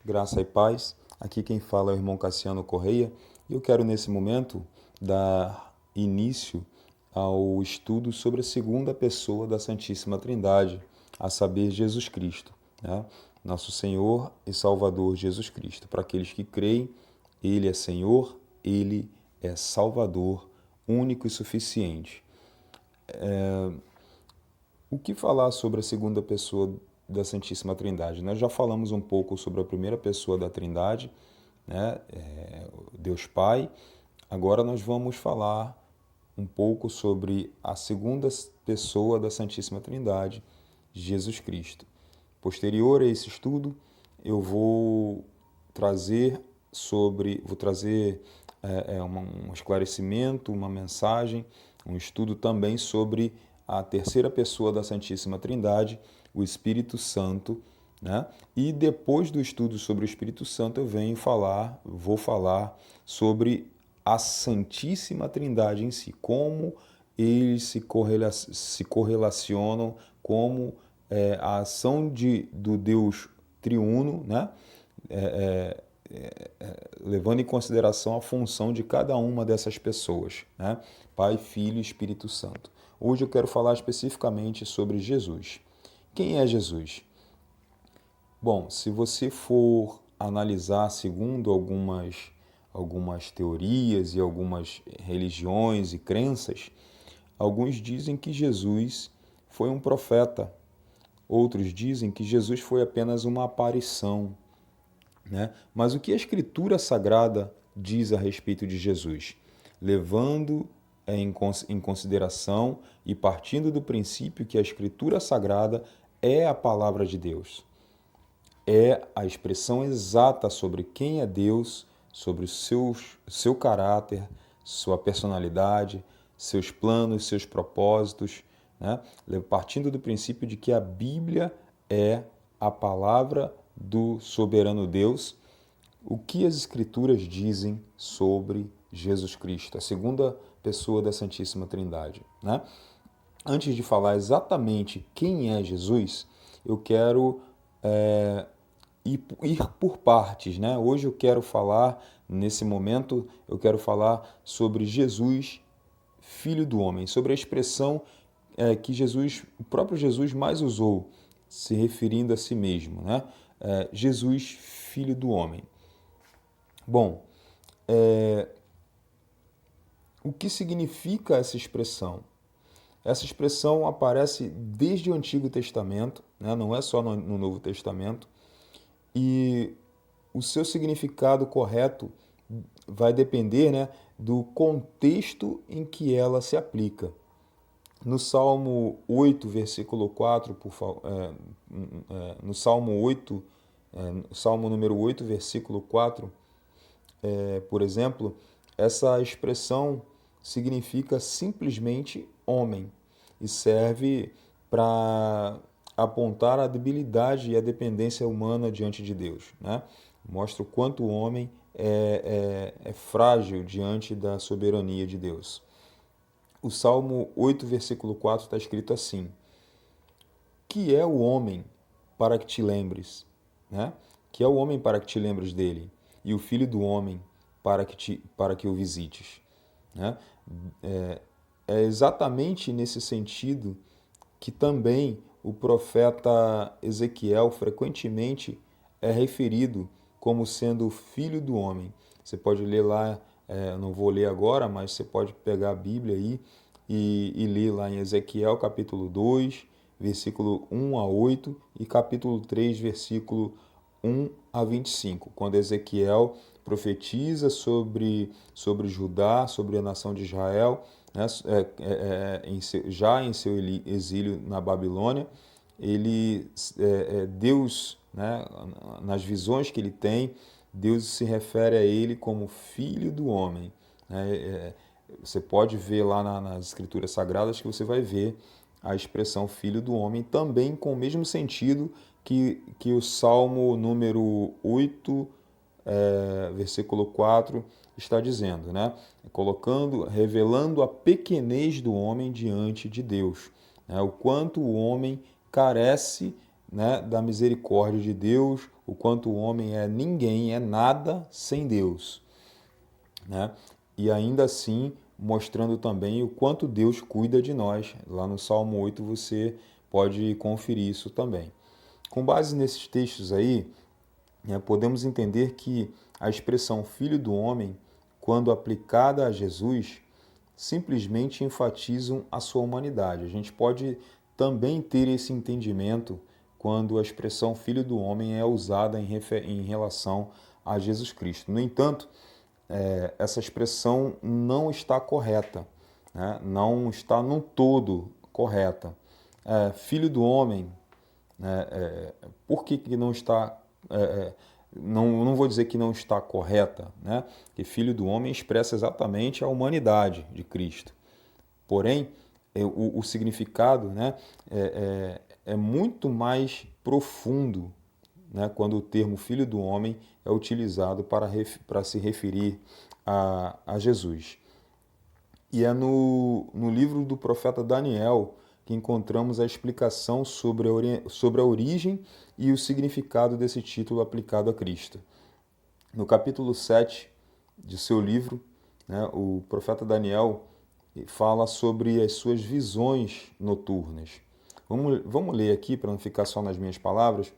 Graça e paz. Aqui quem fala é o irmão Cassiano Correia e eu quero nesse momento dar início ao estudo sobre a segunda pessoa da Santíssima Trindade, a saber, Jesus Cristo, né? Nosso Senhor e Salvador Jesus Cristo. Para aqueles que creem, Ele é Senhor, Ele é Salvador, único e suficiente. O que falar sobre a segunda pessoa da Santíssima Trindade? Nós já falamos um pouco sobre a primeira pessoa da Trindade, né? Deus Pai. Agora nós vamos falar um pouco sobre a segunda pessoa da Santíssima Trindade, Jesus Cristo. Posterior a esse estudo, eu vou trazer um esclarecimento, uma mensagem, um estudo também sobre a terceira pessoa da Santíssima Trindade, o Espírito Santo, né? E depois do estudo sobre o Espírito Santo, vou falar sobre a Santíssima Trindade em si, como eles se correlacionam, como a ação do Deus triuno, né? Levando em consideração a função de cada uma dessas pessoas, né? Pai, Filho e Espírito Santo. Hoje eu quero falar especificamente sobre Jesus. Quem é Jesus? Bom, se você for analisar segundo algumas teorias e algumas religiões e crenças, alguns dizem que Jesus foi um profeta, outros dizem que Jesus foi apenas uma aparição, né? Mas o que a Escritura Sagrada diz a respeito de Jesus? Levando em consideração e partindo do princípio que a Escritura Sagrada é a palavra de Deus. É a expressão exata sobre quem é Deus, sobre o seu caráter, sua personalidade, seus planos, seus propósitos, né? Partindo do princípio de que a Bíblia é a palavra do soberano Deus, o que as Escrituras dizem sobre Jesus Cristo, a segunda pessoa da Santíssima Trindade, né? Antes de falar exatamente quem é Jesus, eu quero ir por partes, né? Hoje eu quero falar, nesse momento, eu quero falar sobre Jesus, Filho do Homem, sobre a expressão que o próprio Jesus mais usou, se referindo a si mesmo, né? Jesus, Filho do Homem. Bom, o que significa essa expressão? Essa expressão aparece desde o Antigo Testamento, né? Não é só no Novo Testamento, e o seu significado correto vai depender, né, do contexto em que ela se aplica. No Salmo 8, versículo 4, no Salmo 8, Salmo número 8, versículo 4, por exemplo, essa expressão significa simplesmente homem e serve para apontar a debilidade e a dependência humana diante de Deus, né? Mostra o quanto o homem é frágil diante da soberania de Deus. O Salmo 8, versículo 4 está escrito assim: que é o homem para que te lembres, né? Que é o homem para que te lembres dele, e o filho do homem para que o visites, né? É exatamente nesse sentido que também o profeta Ezequiel frequentemente é referido como sendo o filho do homem. Você pode ler lá, não vou ler agora, mas você pode pegar a Bíblia aí e ler lá em Ezequiel capítulo 2, versículo 1 a 8 e capítulo 3, versículo 1 a 25, quando Ezequiel profetiza sobre Judá, sobre a nação de Israel, né, já em seu exílio na Babilônia, Deus, né, nas visões que ele tem, Deus se refere a ele como filho do homem, né? Você pode ver lá nas Escrituras Sagradas que você vai ver a expressão filho do homem também com o mesmo sentido que o Salmo número 8, versículo 4 está dizendo, né? Revelando a pequenez do homem diante de Deus, né? O quanto o homem carece né, da misericórdia de Deus, o quanto o homem é ninguém, é nada sem Deus, né? E ainda assim mostrando também o quanto Deus cuida de nós. Lá no Salmo 8 você pode conferir isso também. Com base nesses textos aí, né, podemos entender que a expressão filho do homem, quando aplicada a Jesus, simplesmente enfatizam a sua humanidade. A gente pode também ter esse entendimento quando a expressão filho do homem é usada em relação a Jesus Cristo. No entanto, essa expressão não está correta, né? Não está no todo correta. Filho do homem, né? Por que não está... não vou dizer que não está correta, né? Porque filho do homem expressa exatamente a humanidade de Cristo. Porém, o significado, né, é muito mais profundo, né, quando o termo filho do homem é utilizado para se referir a Jesus. E é no livro do profeta Daniel que encontramos a explicação sobre a origem e o significado desse título aplicado a Cristo. No capítulo 7 de seu livro, né, o profeta Daniel fala sobre as suas visões noturnas. Vamos ler aqui, para não ficar só nas minhas palavras.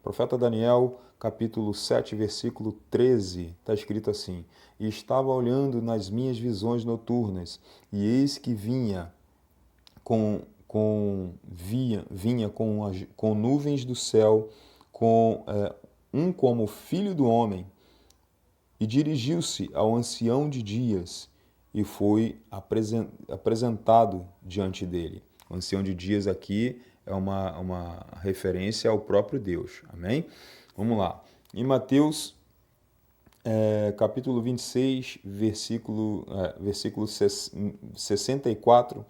Profeta Daniel, capítulo 7, versículo 13, está escrito assim: E estava olhando nas minhas visões noturnas, e eis que vinha com nuvens do céu, como filho do homem, e dirigiu-se ao ancião de dias, e foi apresentado diante dele. O ancião de dias aqui é uma referência ao próprio Deus. Amém? Vamos lá. Em Mateus, capítulo 26, versículo 64,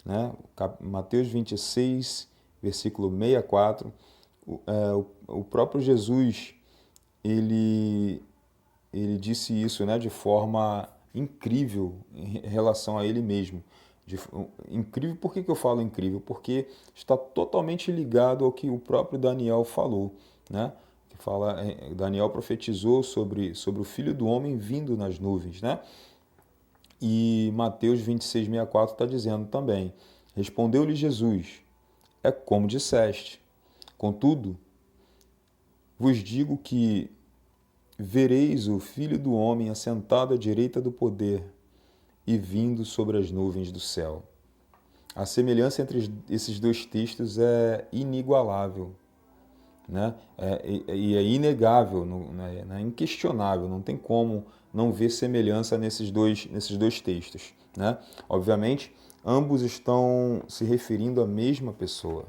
né? Mateus 26, versículo 64, o próprio Jesus, ele disse isso, né, de forma incrível em relação a ele mesmo. Incrível, por que eu falo incrível? Porque está totalmente ligado ao que o próprio Daniel falou, né? Que fala, Daniel profetizou sobre o Filho do Homem vindo nas nuvens, né? E Mateus 26, 64 está dizendo também: Respondeu-lhe Jesus: É como disseste. Contudo, vos digo que vereis o Filho do Homem assentado à direita do poder e vindo sobre as nuvens do céu. A semelhança entre esses dois textos é inigualável, né? E é inegável, é inquestionável, não tem como não ver semelhança nesses dois textos, né? Obviamente, ambos estão se referindo à mesma pessoa.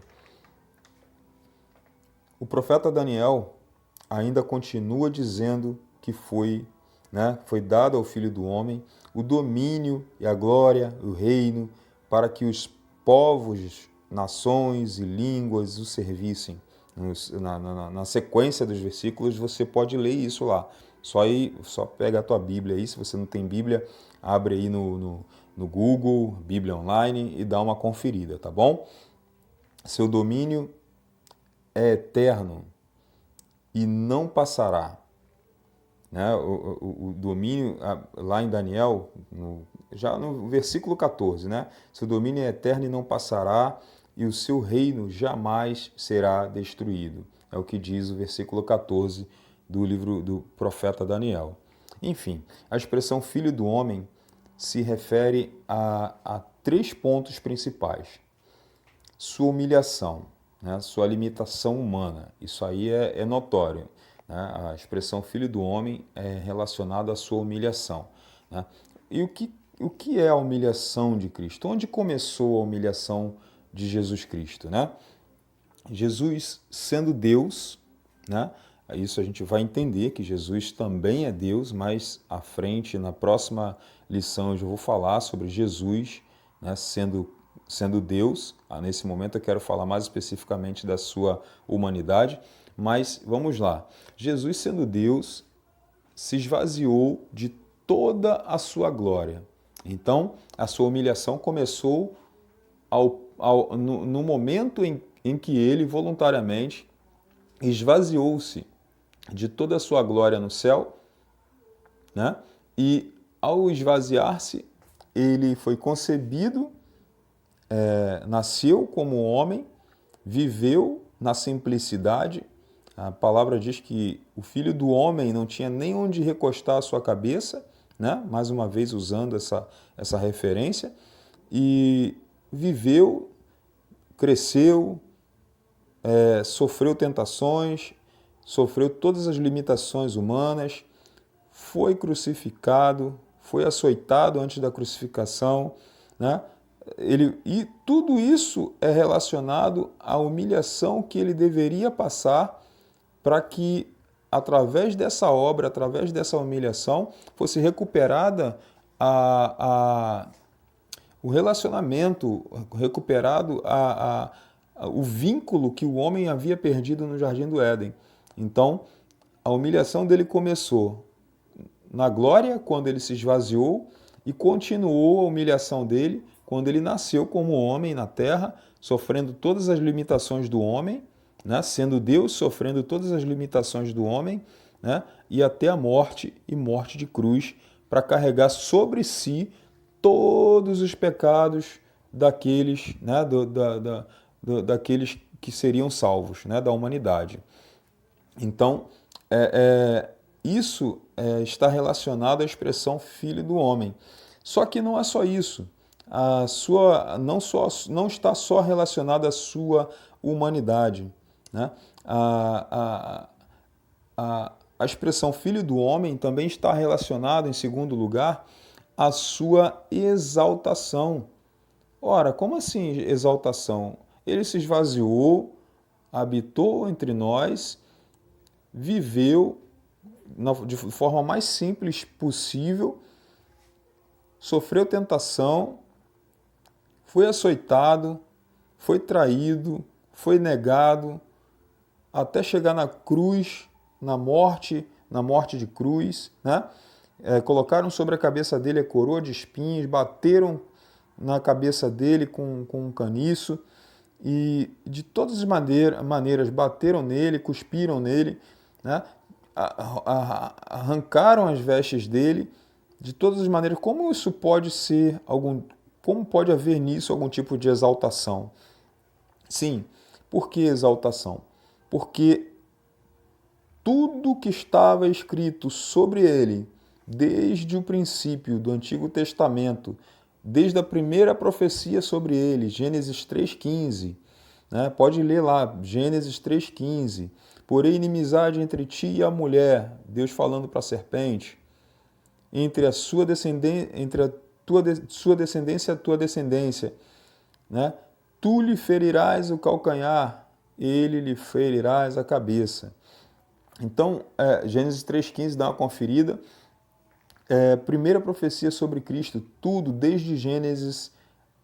O profeta Daniel ainda continua dizendo que foi dado ao Filho do Homem o domínio e a glória, o reino, para que os povos, nações e línguas o servissem. Na sequência dos versículos você pode ler isso lá. Só pega a tua Bíblia aí, se você não tem Bíblia, abre aí no Google, Bíblia Online, e dá uma conferida, tá bom? Seu domínio é eterno e não passará. Né? O domínio, lá em Daniel, já no versículo 14, né? Seu domínio é eterno e não passará, e o seu reino jamais será destruído. É o que diz o versículo 14 do livro do profeta Daniel. Enfim, a expressão filho do homem se refere a 3 pontos principais. Sua humilhação, né? Sua limitação humana, isso aí é notório. Né? A expressão filho do homem é relacionada à sua humilhação. Né? E o que é a humilhação de Cristo? Onde começou a humilhação de Jesus Cristo? Né? Jesus sendo Deus, né? Isso a gente vai entender que Jesus também é Deus, mas à frente, na próxima lição, eu já vou falar sobre Jesus, né, sendo Deus. Nesse momento eu quero falar mais especificamente da sua humanidade, mas vamos lá. Jesus, sendo Deus, se esvaziou de toda a sua glória. Então, a sua humilhação começou no momento em em que ele voluntariamente esvaziou-se de toda a sua glória no céu, né? E ao esvaziar-se, ele foi concebido, nasceu como homem, viveu na simplicidade. A palavra diz que o filho do homem não tinha nem onde recostar a sua cabeça, né? Mais uma vez usando essa referência, e viveu, cresceu, sofreu tentações, sofreu todas as limitações humanas, foi crucificado, foi açoitado antes da crucificação, né? E tudo isso é relacionado à humilhação que ele deveria passar para que, através dessa obra, através dessa humilhação, fosse recuperada o relacionamento, recuperado o vínculo que o homem havia perdido no Jardim do Éden. Então, a humilhação dele começou na glória, quando ele se esvaziou, e continuou a humilhação dele quando ele nasceu como homem na terra, sofrendo todas as limitações do homem, né? Sendo Deus, sofrendo todas as limitações do homem, né? E até a morte, e morte de cruz, para carregar sobre si todos os pecados daqueles, né? Daqueles que seriam salvos, né? Da humanidade. Então, isso está relacionado à expressão filho do homem. Só que não é só isso. Não está só relacionado à sua humanidade, né? A expressão filho do homem também está relacionada, em segundo lugar, à sua exaltação. Ora, como assim exaltação? Ele se esvaziou, habitou entre nós, viveu de forma mais simples possível, sofreu tentação, foi açoitado, foi traído, foi negado, até chegar na cruz, na morte de cruz, né? Colocaram sobre a cabeça dele a coroa de espinhos, bateram na cabeça dele com um caniço, e de todas as maneiras bateram nele, cuspiram nele, né? Arrancaram as vestes dele, de todas as maneiras. Como isso pode ser como pode haver nisso algum tipo de exaltação? Sim, por que exaltação? Porque tudo que estava escrito sobre ele, desde o princípio do Antigo Testamento, desde a primeira profecia sobre ele, Gênesis 3,15, né? Pode ler lá, Gênesis 3,15. Porém, inimizade entre ti e a mulher, Deus falando para a serpente, entre a sua descendência, sua descendência e a tua descendência, né? Tu lhe ferirás o calcanhar, ele lhe ferirás a cabeça. Então, Gênesis 3,15, dá uma conferida. Primeira profecia sobre Cristo, tudo desde Gênesis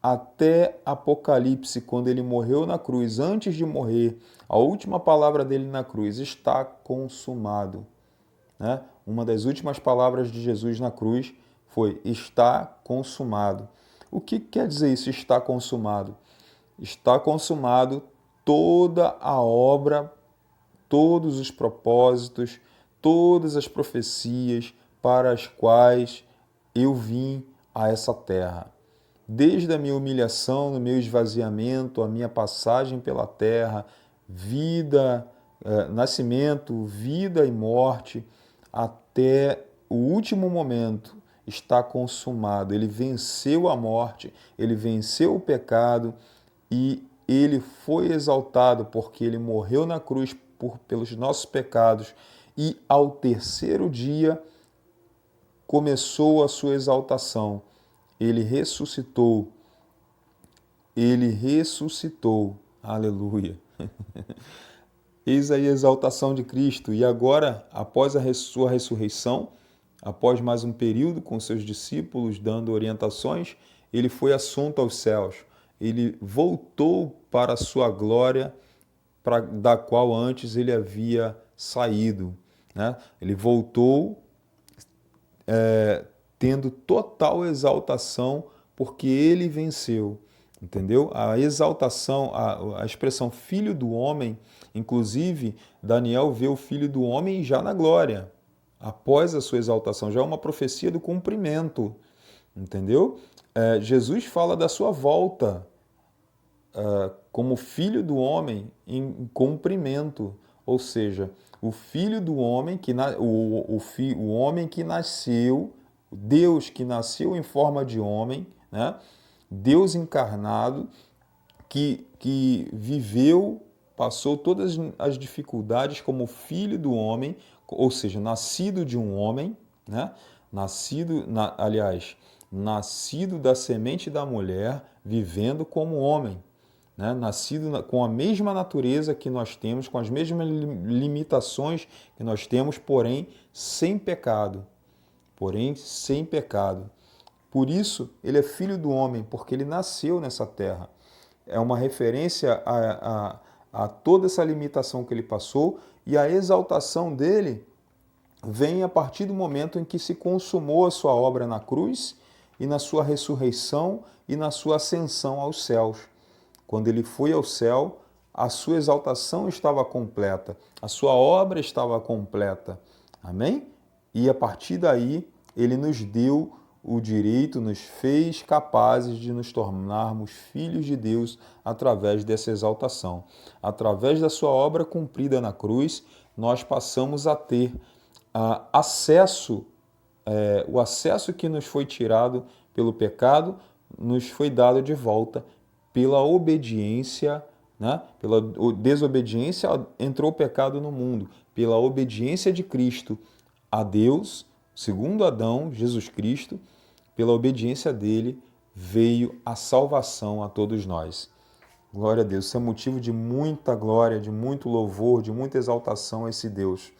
até Apocalipse, quando ele morreu na cruz. Antes de morrer, a última palavra dele na cruz: está consumado, né? Uma das últimas palavras de Jesus na cruz foi: está consumado. O que quer dizer isso, está consumado? Está consumado toda a obra, todos os propósitos, todas as profecias para as quais eu vim a essa terra. Desde a minha humilhação, no meu esvaziamento, a minha passagem pela terra, vida, nascimento, vida e morte, até o último momento, está consumado. Ele venceu a morte, ele venceu o pecado e ele foi exaltado porque ele morreu na cruz pelos nossos pecados, e ao terceiro dia começou a sua exaltação. Ele ressuscitou. Ele ressuscitou. Aleluia. Eis aí a exaltação de Cristo. E agora, após a sua ressurreição, após mais um período com seus discípulos dando orientações, ele foi assunto aos céus. Ele voltou para a sua glória, da qual antes ele havia saído, né? Ele voltou tendo total exaltação, porque ele venceu, entendeu? A exaltação, a expressão filho do homem, inclusive Daniel vê o filho do homem já na glória, após a sua exaltação, já é uma profecia do cumprimento, entendeu? Jesus fala da sua volta como filho do homem em cumprimento, ou seja, o filho do homem, o homem que nasceu, Deus que nasceu em forma de homem, né? Deus encarnado, que viveu, passou todas as dificuldades como filho do homem, ou seja, nascido de um homem, né? Nascido da semente da mulher, vivendo como homem, né? Nascido com a mesma natureza que nós temos, com as mesmas limitações que nós temos, porém sem pecado. Porém sem pecado. Por isso, ele é filho do homem, porque ele nasceu nessa terra. É uma referência a toda essa limitação que ele passou, e a exaltação dele vem a partir do momento em que se consumou a sua obra na cruz e na sua ressurreição e na sua ascensão aos céus. Quando ele foi ao céu, a sua exaltação estava completa, a sua obra estava completa. Amém? E a partir daí, ele nos deu o direito, nos fez capazes de nos tornarmos filhos de Deus através dessa exaltação. Através da sua obra cumprida na cruz, nós passamos a ter acesso, o acesso que nos foi tirado pelo pecado, nos foi dado de volta pela obediência, né? Pela desobediência entrou o pecado no mundo. Pela obediência de Cristo a Deus, segundo Adão, Jesus Cristo, pela obediência dele veio a salvação a todos nós. Glória a Deus. Isso é motivo de muita glória, de muito louvor, de muita exaltação a esse Deus.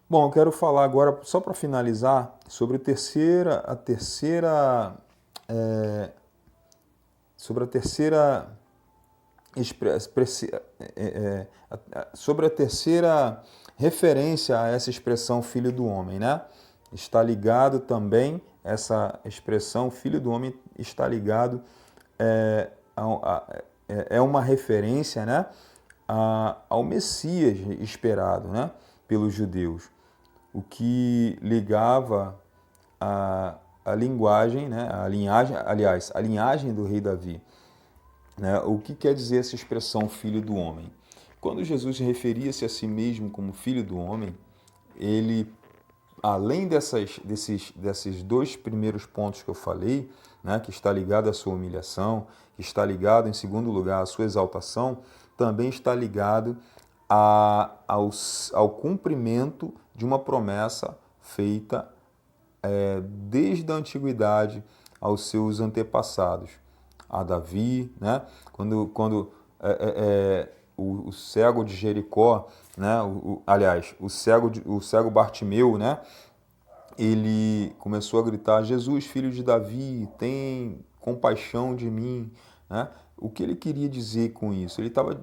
Bom, eu quero falar agora, só para finalizar, sobre sobre a terceira referência a essa expressão filho do homem, né? Está ligado também, essa expressão filho do homem está ligado, é uma referência, né, ao Messias esperado, né, pelos judeus, o que ligava a linguagem, né, a linhagem do rei Davi. Né? O que quer dizer essa expressão filho do homem? Quando Jesus referia-se a si mesmo como filho do homem, ele, além desses dois primeiros pontos que eu falei, né, que está ligado à sua humilhação, que está ligado, em segundo lugar, à sua exaltação, também está ligado ao cumprimento de uma promessa feita desde a antiguidade aos seus antepassados, a Davi, né? Quando o cego de Jericó, né? O cego Bartimeu, né? Ele começou a gritar: Jesus, filho de Davi, tem compaixão de mim, né? O que ele queria dizer com isso? Ele estava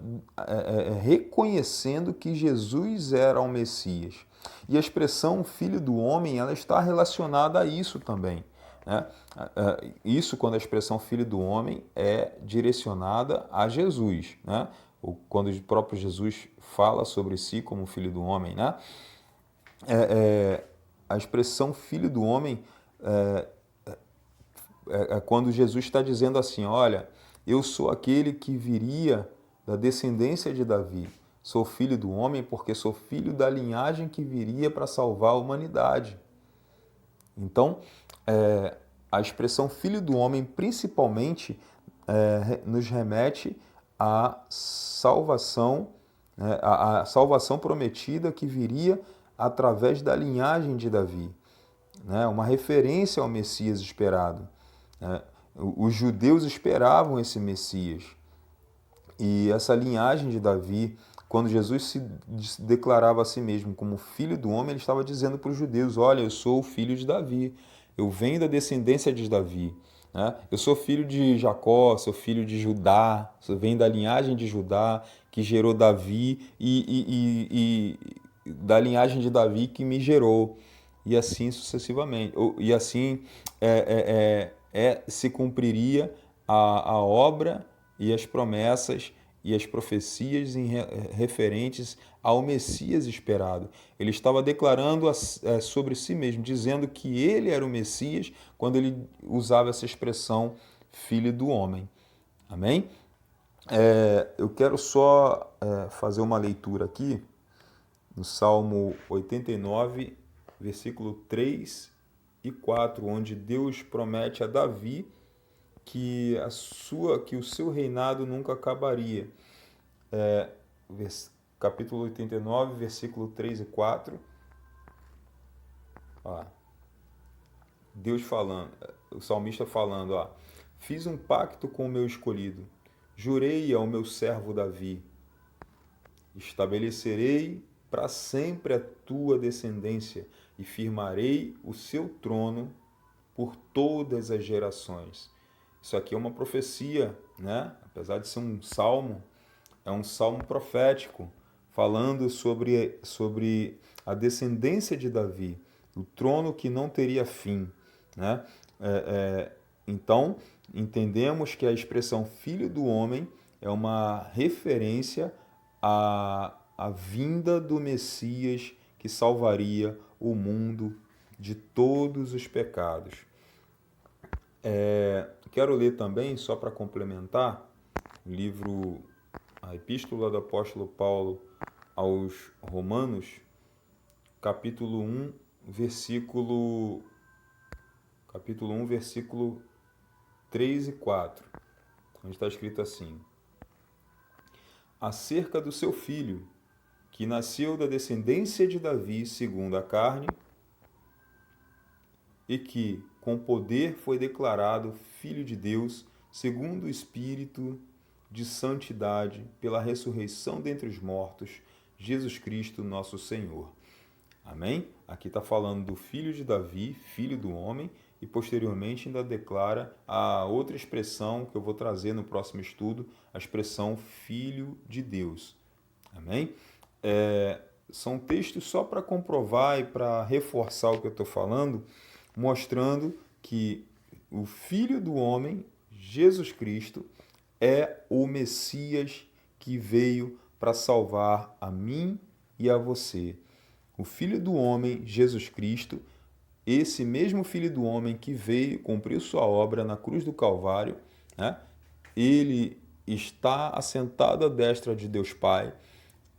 reconhecendo que Jesus era o Messias. E a expressão filho do homem, ela está relacionada a isso também. Né? Isso quando a expressão filho do homem é direcionada a Jesus. Né? Ou quando o próprio Jesus fala sobre si como filho do homem. Né? A expressão filho do homem é quando Jesus está dizendo assim: olha, eu sou aquele que viria da descendência de Davi. Sou filho do homem porque sou filho da linhagem que viria para salvar a humanidade. Então, a expressão filho do homem principalmente nos remete à salvação, né, a salvação prometida que viria através da linhagem de Davi. Né, uma referência ao Messias esperado. Né. Os judeus esperavam esse Messias. E essa linhagem de Davi, quando Jesus se declarava a si mesmo como filho do homem, ele estava dizendo para os judeus: olha, eu sou o filho de Davi, eu venho da descendência de Davi, né? Eu sou filho de Jacó, sou filho de Judá, venho da linhagem de Judá, que gerou Davi, e da linhagem de Davi que me gerou, e assim sucessivamente. E assim se cumpriria a obra e as promessas e as profecias referentes ao Messias esperado. Ele estava declarando sobre si mesmo, dizendo que ele era o Messias quando ele usava essa expressão filho do homem. Amém? Eu quero só fazer uma leitura aqui no Salmo 89, versículo 3 e 4, onde Deus promete a Davi que o seu reinado nunca acabaria. Capítulo 89, versículo 3 e 4. Ó, Deus falando, o salmista falando, ó, fiz um pacto com o meu escolhido, jurei ao meu servo Davi, estabelecerei para sempre a tua descendência e firmarei o seu trono por todas as gerações. Isso aqui é uma profecia, né? Apesar de ser um salmo, é um salmo profético, falando sobre a descendência de Davi, o trono que não teria fim, né? Então, entendemos que a expressão filho do homem é uma referência à vinda do Messias que salvaria o mundo de todos os pecados. Quero ler também, só para complementar, a Epístola do Apóstolo Paulo aos Romanos, capítulo 1, versículo 3 e 4, onde está escrito assim: acerca do seu filho, que nasceu da descendência de Davi segundo a carne, e que, com poder, foi declarado Filho de Deus, segundo o Espírito de santidade, pela ressurreição dentre os mortos, Jesus Cristo, nosso Senhor. Amém? Aqui está falando do filho de Davi, filho do homem, e posteriormente ainda declara a outra expressão que eu vou trazer no próximo estudo, a expressão Filho de Deus. Amém? São textos só para comprovar e para reforçar o que eu estou falando, mostrando que o Filho do homem, Jesus Cristo, é o Messias que veio para salvar a mim e a você. O Filho do homem, Jesus Cristo, esse mesmo Filho do homem que veio cumprir sua obra na cruz do Calvário, né? Ele está assentado à destra de Deus Pai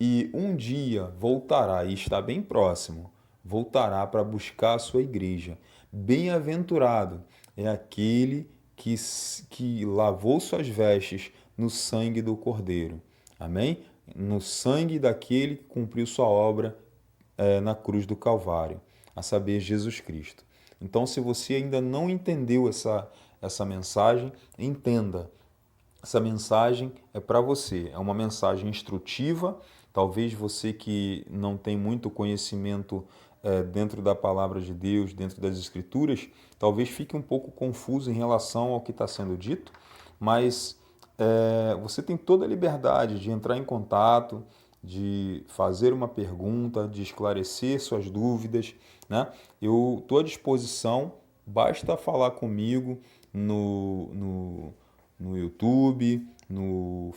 e um dia voltará, e está bem próximo, voltará para buscar a sua igreja. Bem-aventurado é aquele que lavou suas vestes no sangue do Cordeiro. Amém? No sangue daquele que cumpriu sua obra na cruz do Calvário, a saber, Jesus Cristo. Então, se você ainda não entendeu essa mensagem, entenda. Essa mensagem é para você. É uma mensagem instrutiva. Talvez você que não tem muito conhecimento dentro da palavra de Deus, dentro das Escrituras, talvez fique um pouco confuso em relação ao que está sendo dito, mas você tem toda a liberdade de entrar em contato, de fazer uma pergunta, de esclarecer suas dúvidas, né? Eu estou à disposição, basta falar comigo no YouTube, no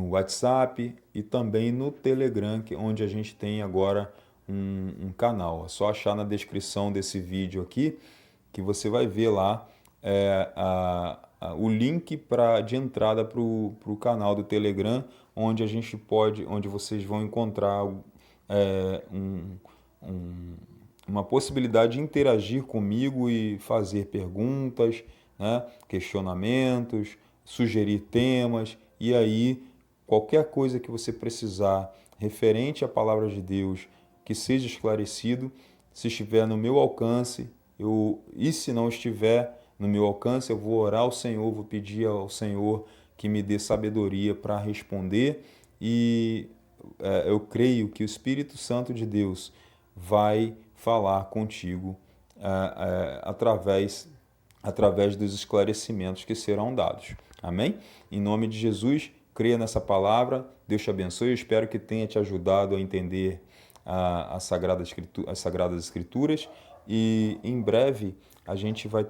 WhatsApp e também no Telegram, onde a gente tem agora um canal. É só achar na descrição desse vídeo aqui que você vai ver lá o link de entrada para o canal do Telegram, onde onde vocês vão encontrar uma possibilidade de interagir comigo e fazer perguntas, né, questionamentos, sugerir temas, e aí qualquer coisa que você precisar referente à palavra de Deus que seja esclarecido, se estiver no meu alcance, e se não estiver no meu alcance, eu vou orar ao Senhor, vou pedir ao Senhor que me dê sabedoria para responder, e eu creio que o Espírito Santo de Deus vai falar contigo através dos esclarecimentos que serão dados. Amém? Em nome de Jesus, creia nessa palavra. Deus te abençoe. Eu espero que tenha te ajudado a entender as Sagradas Escrituras e em breve a gente vai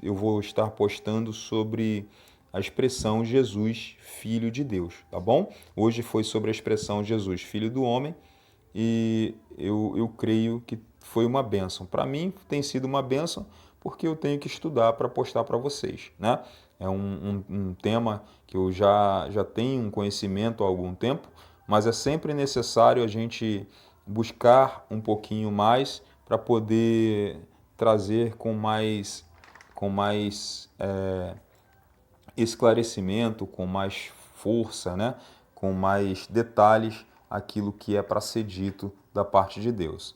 eu vou estar postando sobre a expressão Jesus, Filho de Deus, tá bom? Hoje foi sobre a expressão Jesus, Filho do Homem, e eu creio que foi uma bênção. Para mim tem sido uma bênção porque eu tenho que estudar para postar para vocês, né? É um tema que eu já tenho um conhecimento há algum tempo, mas é sempre necessário a gente buscar um pouquinho mais para poder trazer com mais esclarecimento, com mais força, né? Com mais detalhes aquilo que é para ser dito da parte de Deus.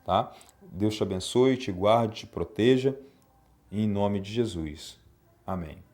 Tá? Deus te abençoe, te guarde, te proteja, em nome de Jesus. Amém.